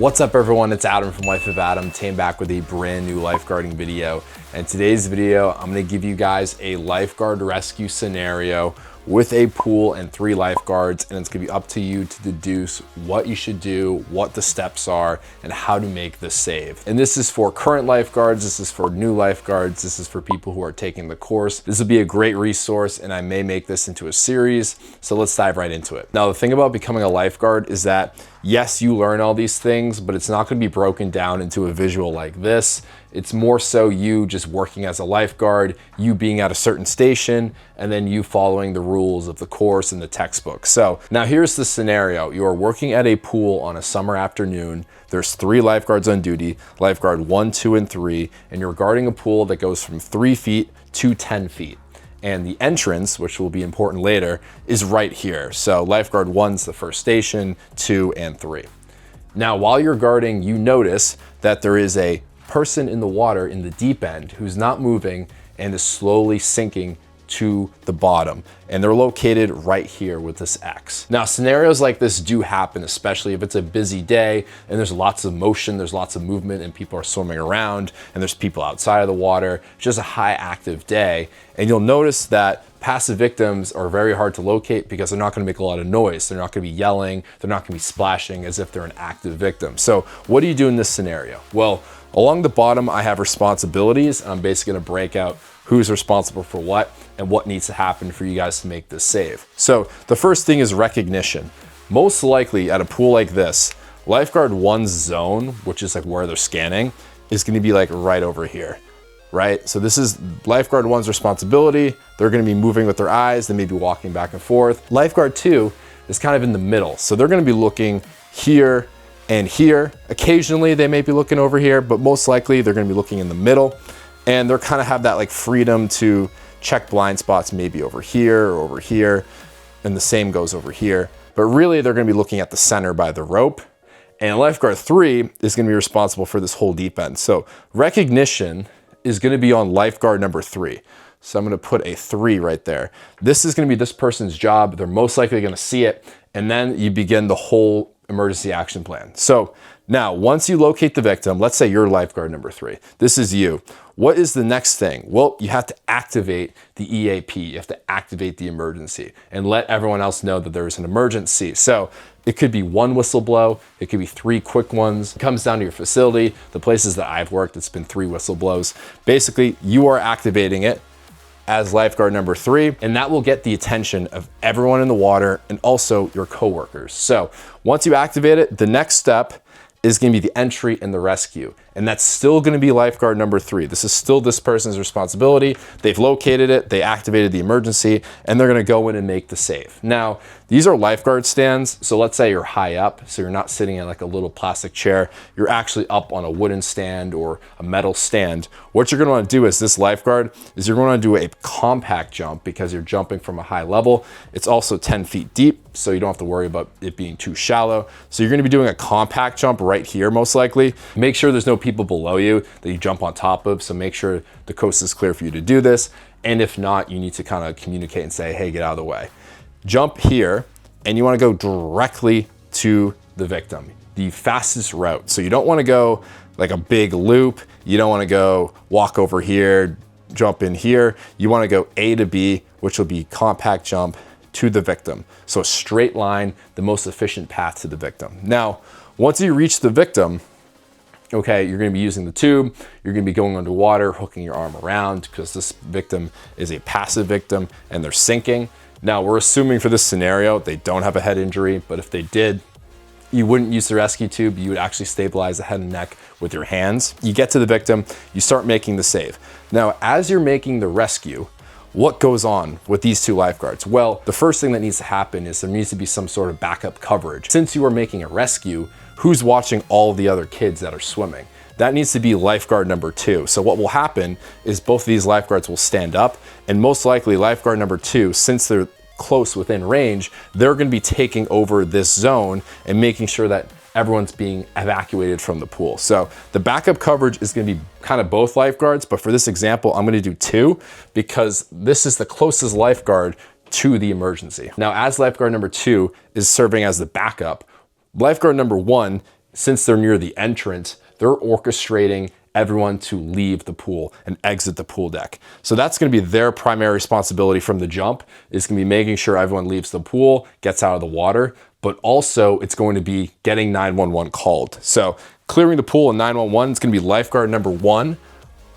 What's up everyone, it's Adam from Life of Adam. Came back with a brand new lifeguarding video. And today's video, I'm gonna give you guys a lifeguard rescue scenario with a pool and 3 lifeguards, and it's gonna be up to you to deduce what you should do, what the steps are, and how to make the save. And this is for current lifeguards, this is for new lifeguards, this is for people who are taking the course. This will be a great resource, and I may make this into a series, so let's dive right into it. Now, the thing about becoming a lifeguard is that, yes, you learn all these things, but it's not gonna be broken down into a visual like this. It's more so you just working as a lifeguard, you being at a certain station, and then you following the rules of the course and the textbook. So now here's the scenario. You are working at a pool on a summer afternoon. There's 3 lifeguards on duty, lifeguard 1, 2, and 3, and you're guarding a pool that goes from 3 feet to 10 feet. And the entrance, which will be important later, is right here. So lifeguard 1's the first station, 2, and 3. Now, while you're guarding, you notice that there is a person in the water in the deep end who's not moving and is slowly sinking to the bottom, and they're located right here with this X. Now, scenarios like this do happen, especially if it's a busy day and there's lots of motion, there's lots of movement, and people are swimming around, and there's people outside of the water. It's just a high active day, and you'll notice that passive victims are very hard to locate because they're not gonna make a lot of noise. They're not gonna be yelling, they're not gonna be splashing as if they're an active victim. So what do you do in this scenario? Well, along the bottom, I have responsibilities. I'm basically gonna break out who's responsible for what and what needs to happen for you guys to make this save. So the first thing is recognition. Most likely at a pool like this, lifeguard 1's zone, which is like where they're scanning, is gonna be like right over here, right? So this is lifeguard 1's responsibility. They're gonna be moving with their eyes, they may be walking back and forth. Lifeguard 2 is kind of in the middle. So they're gonna be looking here and here. Occasionally they may be looking over here, but most likely they're gonna be looking in the middle. And they're kind of have that like freedom to check blind spots maybe over here or over here, and the same goes over here. But really they're gonna be looking at the center by the rope. And lifeguard 3 is gonna be responsible for this whole deep end. So recognition is gonna be on lifeguard number 3. So I'm gonna put a 3 right there. This is gonna be this person's job. They're most likely gonna see it, and then you begin the whole emergency action plan. So now, once you locate the victim, let's say you're lifeguard number 3, this is you. What is the next thing? Well, you have to activate the EAP. You have to activate the emergency and let everyone else know that there's an emergency. So it could be 1 whistle blow, it could be 3 quick ones. It comes down to your facility. The places that I've worked, it's been 3 whistle blows. Basically, you are activating it as lifeguard number 3, and that will get the attention of everyone in the water and also your coworkers. So once you activate it, the next step is gonna be the entry and the rescue. And that's still gonna be lifeguard number 3. This is still this person's responsibility. They've located it, they activated the emergency, and they're gonna go in and make the save. Now, these are lifeguard stands. So let's say you're high up, so you're not sitting in like a little plastic chair, you're actually up on a wooden stand or a metal stand. What you're gonna wanna do as this lifeguard is you're gonna wanna do a compact jump because you're jumping from a high level. It's also 10 feet deep, so you don't have to worry about it being too shallow. So you're gonna be doing a compact jump right here, most likely. Make sure there's no people below you that you jump on top of, so make sure the coast is clear for you to do this. And if not, you need to kind of communicate and say, hey, get out of the way. Jump here, and you want to go directly to the victim, the fastest route. So you don't want to go like a big loop. You don't want to go walk over here, jump in here. You want to go A to B, which will be compact jump to the victim. So a straight line, the most efficient path to the victim. Now, once you reach the victim, okay, you're gonna be using the tube, you're gonna be going underwater, hooking your arm around, because this victim is a passive victim and they're sinking. Now, we're assuming for this scenario, they don't have a head injury, but if they did, you wouldn't use the rescue tube, you would actually stabilize the head and neck with your hands. You get to the victim, you start making the save. Now, as you're making the rescue, what goes on with these 2 lifeguards? Well, the first thing that needs to happen is there needs to be some sort of backup coverage. Since you are making a rescue, who's watching all the other kids that are swimming? That needs to be lifeguard number 2. So what will happen is both of these lifeguards will stand up, and most likely lifeguard number 2, since they're close within range, they're gonna be taking over this zone and making sure that everyone's being evacuated from the pool. So the backup coverage is gonna be kind of both lifeguards, but for this example, I'm gonna do 2 because this is the closest lifeguard to the emergency. Now, as lifeguard number 2 is serving as the backup, lifeguard number 1 since they're near the entrance, they're orchestrating everyone to leave the pool and exit the pool deck. So that's gonna be their primary responsibility from the jump, is gonna be making sure everyone leaves the pool, gets out of the water, but also it's going to be getting 911 called. So clearing the pool and 911 is gonna be lifeguard number 1,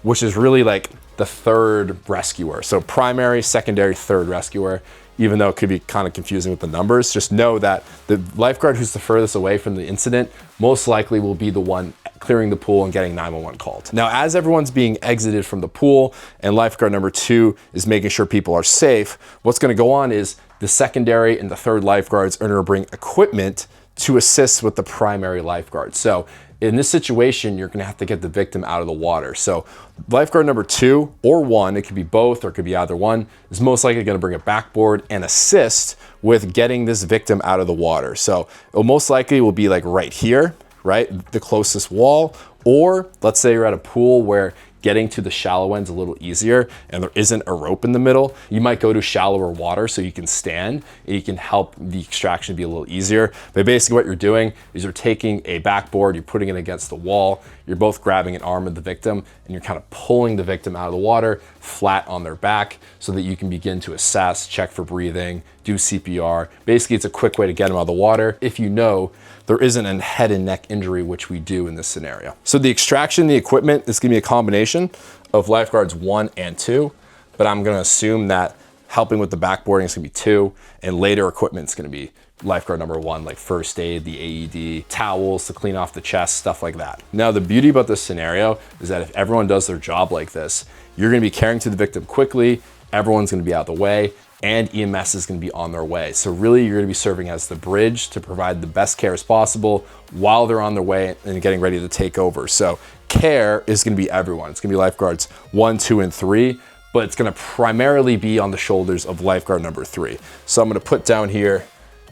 which is really like the third rescuer. So primary, secondary, third rescuer, even though it could be kind of confusing with the numbers. Just know that the lifeguard who's the furthest away from the incident most likely will be the one clearing the pool and getting 911 called. Now, as everyone's being exited from the pool and lifeguard number 2 is making sure people are safe, what's gonna go on is the secondary and the third lifeguards are gonna bring equipment to assist with the primary lifeguard. So in this situation, you're gonna have to get the victim out of the water. So lifeguard number 2 or 1, it could be both or it could be either one, is most likely gonna bring a backboard and assist with getting this victim out of the water. So it most likely will be like right here, right? The closest wall, or let's say you're at a pool where getting to the shallow end's a little easier and there isn't a rope in the middle. You might go to shallower water so you can stand and you can help the extraction be a little easier. But basically what you're doing is you're taking a backboard, you're putting it against the wall, you're both grabbing an arm of the victim and you're kind of pulling the victim out of the water flat on their back so that you can begin to assess, check for breathing, do CPR. Basically, it's a quick way to get them out of the water if you know there isn't a head and neck injury, which we do in this scenario. So the extraction, the equipment is gonna be a combination of lifeguards 1 and 2, but I'm gonna assume that helping with the backboarding is gonna be 2, and later equipment is gonna be lifeguard number 1, like first aid, the AED, towels to clean off the chest, stuff like that. Now, the beauty about this scenario is that if everyone does their job like this, you're gonna be carrying to the victim quickly, everyone's gonna be out of the way, and EMS is gonna be on their way. So really, you're gonna be serving as the bridge to provide the best care as possible while they're on their way and getting ready to take over. So care is gonna be everyone. It's gonna be lifeguards 1, 2, and 3, but it's gonna primarily be on the shoulders of lifeguard number 3. So I'm gonna put down here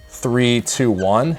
3, 2, 1.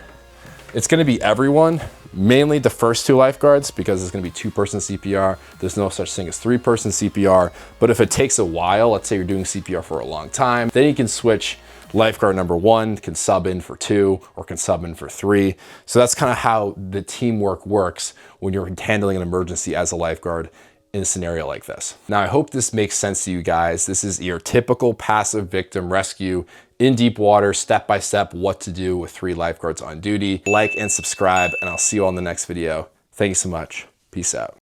It's gonna be everyone, mainly the first 2 lifeguards, because it's gonna be 2-person CPR. There's no such thing as 3-person CPR. But if it takes a while, let's say you're doing CPR for a long time, then you can switch lifeguard number 1, can sub in for 2, or can sub in for 3. So that's kind of how the teamwork works when you're handling an emergency as a lifeguard in a scenario like this. Now, I hope this makes sense to you guys. This is your typical passive victim rescue in deep water, step-by-step what to do with 3 lifeguards on duty. Like and subscribe, and I'll see you all in the next video. Thank you so much. Peace out.